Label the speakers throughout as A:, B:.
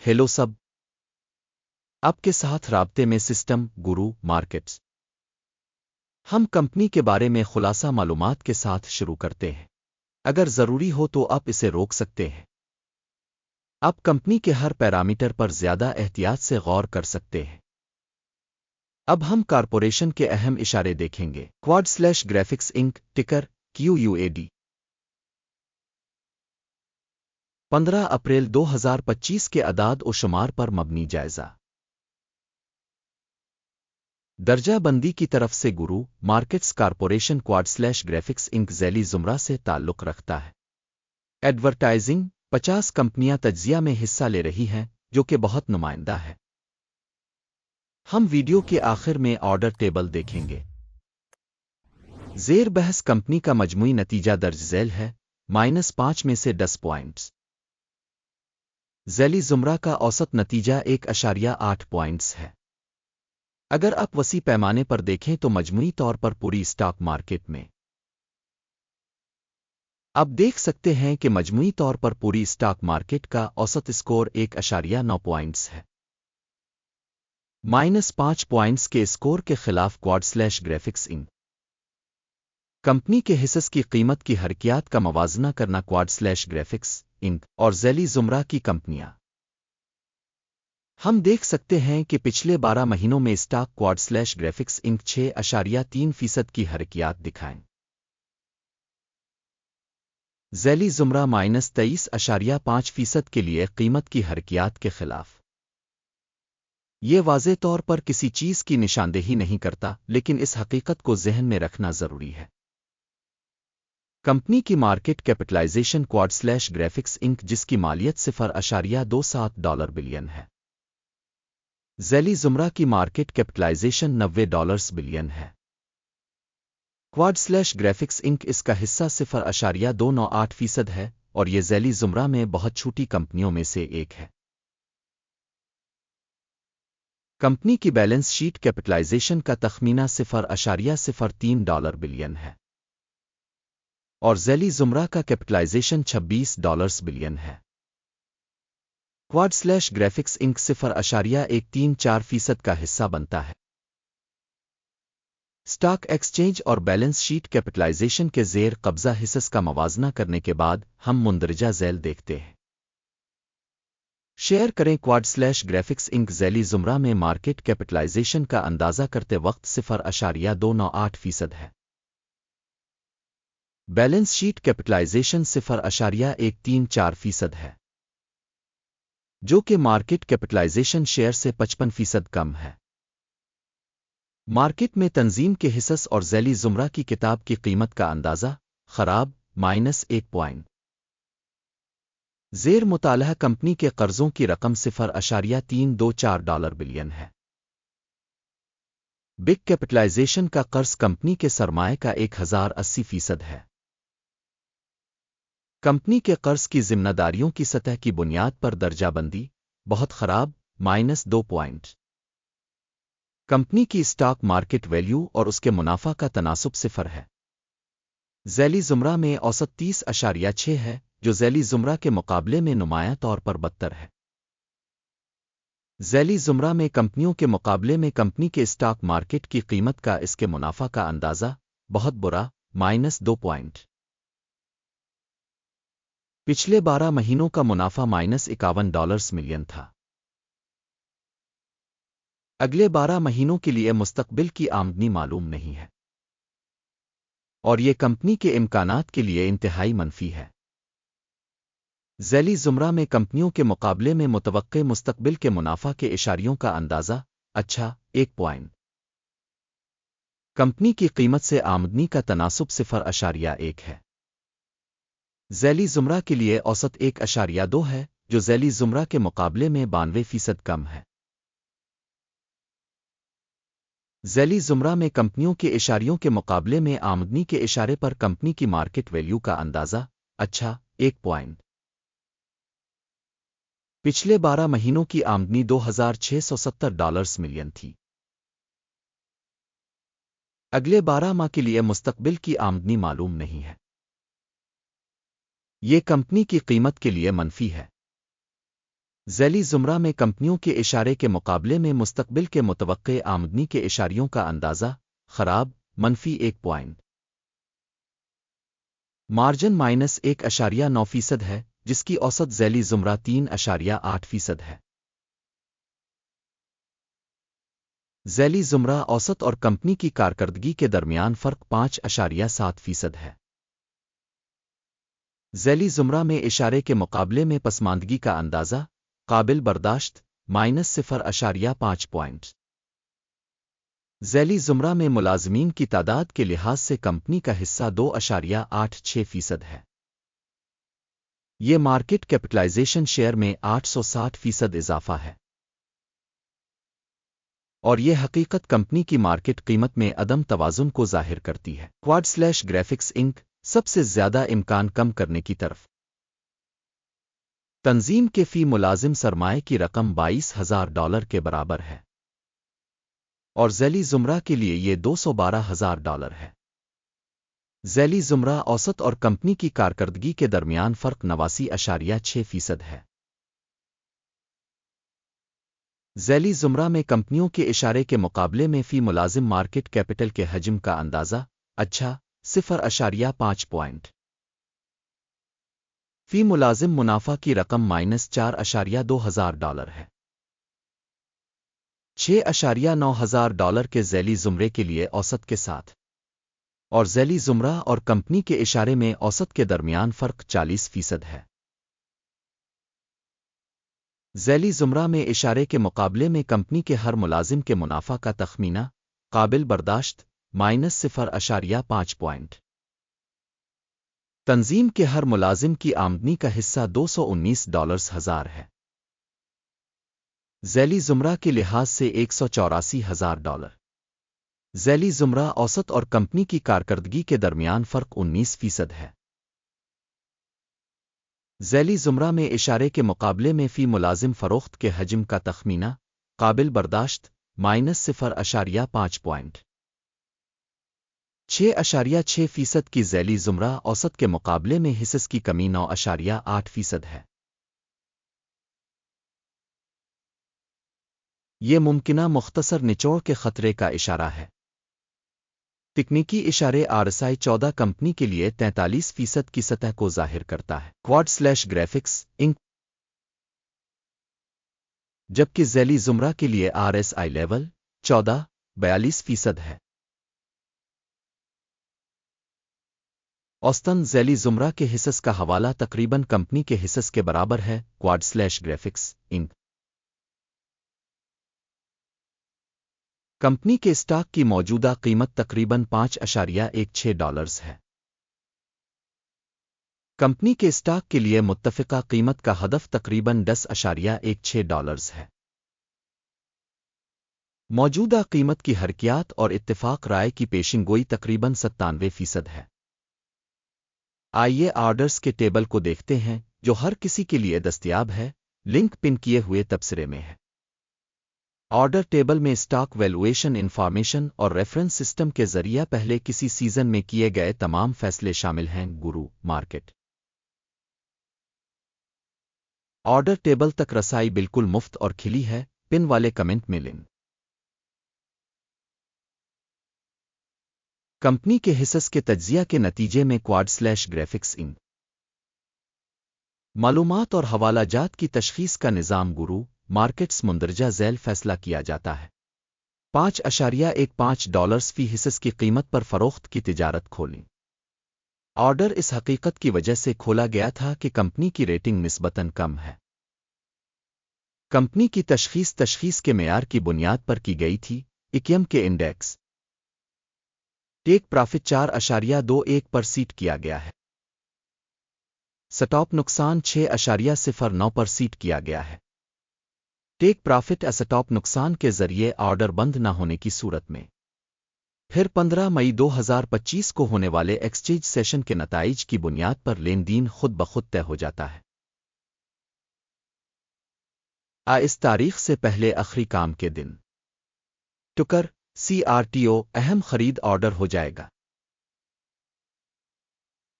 A: Hello सब। आपके साथ राब्ते में सिस्टम गुरु मार्केट्स। हम कंपनी के बारे में खुलासा मालूमात के साथ शुरू करते हैं। अगर जरूरी हो तो आप इसे रोक सकते हैं। आप कंपनी के हर पैरामीटर पर ज्यादा एहतियात से गौर कर सकते हैं। अब हम कारपोरेशन के अहम इशारे देखेंगे। क्वाड/ग्राफिक्स इंक टिकर QUAD 15 अप्रैल 2025 के अदाद व शुमार पर मबनी जायजा। दर्जा बंदी की तरफ से गुरु मार्केट्स कारपोरेशन क्वाड/ग्राफिक्स इंक ज़ैली ज़ुमरा से ताल्लुक़ रखता है। एडवर्टाइजिंग 50 कंपनियां तज्जिया में हिस्सा ले रही हैं, जो कि बहुत नुमाइंदा है। हम वीडियो के आखिर में ऑर्डर टेबल देखेंगे। ज़ेर बहस कंपनी का मजमूई नतीजा दर्ज झैल है -5 में से 10 पॉइंट्स। ज़ैली ज़ुमरा का औसत नतीजा 1.8 पॉइंट्स है। अगर आप वसी पैमाने पर देखें तो मजमूई तौर पर पूरी स्टॉक मार्केट में आप देख सकते हैं कि मजमूई तौर पर पूरी स्टॉक मार्केट का औसत स्कोर 1.9 पॉइंट्स है। -5 पॉइंट्स के स्कोर के खिलाफ क्वाड/ग्राफिक्स इंक कंपनी के हिस्स की कीमत की हरकियात का मवाजना करना क्वाड/ग्राफिक्स इंक और ज़ैली ज़ुमरा की कंपनियां। हम देख सकते हैं कि पिछले 12 महीनों में स्टॉक क्वाड/ग्राफिक्स इंक 6.3% की हरकियात दिखाएं। ज़ैली ज़ुमरा -23.5% के लिए कीमत की हरकियात के खिलाफ। ये वाज़े तौर पर किसी चीज़ की निशानदेही नहीं करता, लेकिन इस हकीकत को ज़हन में रखना ज़रूरी है। कंपनी की मार्केट कैपिटलाइजेशन क्वाड/ग्राफिक्स इंक जिसकी मालियत $0.27 बिलियन है। ज़ैली ज़ुमरा की मार्केट कैपिटलाइजेशन $90 बिलियन है। क्वाड/ग्राफिक्स इंक इसका हिस्सा 0.298% है और ये ज़ैली ज़ुमरा में बहुत छोटी कंपनियों में से एक है। कंपनी की बैलेंस शीट कैपिटलाइजेशन का तखमीना $0.03 बिलियन है और ज़ैली ज़ुमरा का कैपिटलाइजेशन $26 बिलियन है। क्वाड/ग्राफिक्स इंक 0.134% का हिस्सा बनता है। स्टॉक एक्सचेंज और बैलेंस शीट कैपिटलाइजेशन के ज़ेर कब्जा हिस्स का मवाजना करने के बाद हम मुंदरजा झैल देखते हैं। शेयर करें। क्वाड/ग्राफिक्स इंक ज़ैली ज़ुमरा में मार्केट कैपिटलाइजेशन का अंदाज़ा करते वक्त 0.298% है। बैलेंस शीट कैपिटलाइजेशन 0.134% है, जो कि मार्केट कैपिटलाइजेशन शेयर से 55% कम है। मार्केट में तंजीम के हिस्स और ज़ैली ज़ुमरा की किताब की कीमत का अंदाज़ा खराब -1 पॉइंट। ज़ेर मुतालहा कंपनी के कर्जों की रकम $0.324 बिलियन है। बिग कैपिटलाइजेशन का कर्ज कंपनी के सरमाए का 1080% है। कंपनी के कर्ज की जिम्मेदारियों की सतह की बुनियाद पर दर्जाबंदी बहुत खराब -2 पॉइंट। कंपनी की स्टॉक मार्केट वैल्यू और उसके मुनाफा का तनासुब 0 है। ज़ैली ज़ुमरा में औसत 30.6 है, जो ज़ैली ज़ुमरा के मुकाबले में नुमायां तौर पर बदतर है। ज़ैली ज़ुमरा में कंपनियों के मुकाबले में कंपनी के स्टॉक मार्केट की कीमत का इसके मुनाफा का अंदाज़ा बहुत बुरा -2 पॉइंट। पिछले 12 महीनों का मुनाफा $51 मिलियन था। अगले 12 महीनों के लिए मुस्तकबिल की आमदनी मालूम नहीं है और ये कंपनी के इम्कानात के लिए इंतहाई मनफी है। ज़ैली ज़ुमरा में कंपनियों के मुकाबले में मुतवक्के मुस्तकबिल के मुनाफा के इशारियों का अंदाज़ा अच्छा 1 पॉइंट। कंपनी की कीमत से आमदनी का तनासुब 0.1 है। ज़ैली ज़ुमरा के लिए औसत 1.2 है, जो ज़ैली ज़ुमरा के मुकाबले में 92% कम है। ज़ैली ज़ुमरा में कंपनियों के इशारियों के मुकाबले में आमदनी के इशारे पर कंपनी की मार्केट वैल्यू का अंदाज़ा अच्छा 1 पॉइंट। पिछले 12 महीनों की आमदनी $2,670 मिलियन थी। अगले 12 माह के लिए मुस्तकबिल की आमदनी मालूम नहीं है। ये कंपनी की कीमत के लिए मनफी है। ذیلی زمرہ میں کمپنیوں کے اشارے کے مقابلے میں مستقبل کے متوقع آمدنی کے اشاریوں کا اندازہ خراب -1 پوائنٹ مارجن -1.9% ہے، جس کی اوسط ذیلی زمرہ 3.8% ہے۔ ذیلی زمرہ اوسط اور کمپنی کی کارکردگی کے درمیان فرق 5.7% ہے۔ ذیلی زمرہ میں اشارے کے مقابلے میں پسماندگی کا اندازہ قابل برداشت -0.5 پوائنٹ۔ ذیلی زمرہ میں ملازمین کی تعداد کے لحاظ سے کمپنی کا حصہ 2.86% ہے۔ یہ مارکیٹ کیپٹلائزیشن شیئر میں 860% اضافہ ہے، اور یہ حقیقت کمپنی کی مارکیٹ قیمت میں عدم توازن کو ظاہر کرتی ہے۔ Quad/Graphics Inc. سب سے زیادہ امکان کم کرنے کی طرف۔ تنظیم کے فی ملازم سرمائے کی رقم $22,000 کے برابر ہے، اور ذیلی زمرہ کے لیے یہ $212,000 ہے۔ ذیلی زمرہ اوسط اور کمپنی کی کارکردگی کے درمیان فرق 89.6% ہے۔ ذیلی زمرہ میں کمپنیوں کے اشارے کے مقابلے میں فی ملازم مارکیٹ کیپٹل کے حجم کا اندازہ 0.5 پوائنٹ۔ فی ملازم منافع کی رقم -$4,200 ہے۔ $6,900 کے ذیلی زمرے کے لیے اوسط کے ساتھ، اور ذیلی زمرہ اور کمپنی کے اشارے میں اوسط کے درمیان فرق 40% ہے۔ ذیلی زمرہ میں اشارے کے مقابلے میں کمپنی کے ہر ملازم کے منافع کا تخمینہ قابل برداشت -0.5 پوائنٹ۔ تنظیم کے ہر ملازم کی آمدنی کا حصہ $219,000 ہے۔ ذیلی زمرہ کے لحاظ سے $184,000۔ ذیلی زمرہ اوسط اور کمپنی کی کارکردگی کے درمیان فرق 19% ہے۔ ذیلی زمرہ میں اشارے کے مقابلے میں فی ملازم فروخت کے حجم کا تخمینہ قابل برداشت -0.5 پوائنٹ۔ 6.6% کی ذیلی زمرہ اوسط کے مقابلے میں حصص کی کمی 9.8% ہے۔ یہ ممکنہ مختصر نچوڑ کے خطرے کا اشارہ ہے۔ تکنیکی اشارے RSI 14 کمپنی کے لیے 43% کی سطح کو ظاہر کرتا ہے۔ Quad/Graphics Inc. جبکہ ذیلی زمرہ کے لیے RSI لیول 42% ہے۔ اوسطاً ذیلی زمرہ کے حصص کا حوالہ تقریباً کمپنی کے حصص کے برابر ہے۔ Quad/Graphics Inc. کمپنی کے اسٹاک کی موجودہ قیمت تقریباً $5.16 ہے۔ کمپنی کے اسٹاک کے لیے متفقہ قیمت کا ہدف تقریباً $10.16 ہے۔ موجودہ قیمت کی حرکیات اور اتفاق رائے کی پیشن گوئی تقریباً 97% ہے۔ آئیے آرڈرز کے ٹیبل کو دیکھتے ہیں جو ہر کسی کے لیے دستیاب ہے، لنک پن کیے ہوئے تبصرے میں ہے۔ آرڈر ٹیبل میں اسٹاک ویلویشن انفارمیشن اور ریفرنس سسٹم کے ذریعہ پہلے کسی سیزن میں کیے گئے تمام فیصلے شامل ہیں۔ گرو مارکیٹ آرڈر ٹیبل تک رسائی بالکل مفت اور کھلی ہے، پن والے کمنٹ میں لنک۔ کمپنی کے حصص کے تجزیہ کے نتیجے میں Quad/Graphics Inc. معلومات اور حوالہ جات کی تشخیص کا نظام گرو مارکیٹس مندرجہ ذیل فیصلہ کیا جاتا ہے۔ $5.15 فی حصص کی قیمت پر فروخت کی تجارت کھولیں۔ آرڈر اس حقیقت کی وجہ سے کھولا گیا تھا کہ کمپنی کی ریٹنگ نسبتاً کم ہے۔ کمپنی کی تشخیص کے معیار کی بنیاد پر کی گئی تھی۔ اکیم کے انڈیکس ٹیک پرافٹ 4.21 پر سیٹ کیا گیا ہے۔ سٹاپ نقصان 6.09 پر سیٹ کیا گیا ہے۔ ٹیک پرافٹ اسٹاپ نقصان کے ذریعے آرڈر بند نہ ہونے کی صورت میں پھر 15 مئی 2025 کو ہونے والے ایکسچینج سیشن کے نتائج کی بنیاد پر لین دین خود بخود طے ہو جاتا ہے۔ اس تاریخ سے پہلے آخری کام کے دن ٹکر CRTO اہم خرید آرڈر ہو جائے گا۔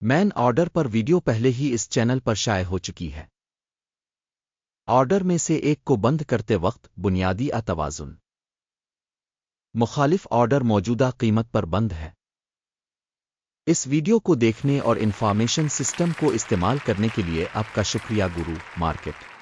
A: مین آرڈر پر ویڈیو پہلے ہی اس چینل پر شائع ہو چکی ہے۔ آرڈر میں سے ایک کو بند کرتے وقت بنیادی توازن مخالف آرڈر موجودہ قیمت پر بند ہے۔ اس ویڈیو کو دیکھنے اور انفارمیشن سسٹم کو استعمال کرنے کے لیے آپ کا شکریہ گرو مارکیٹ۔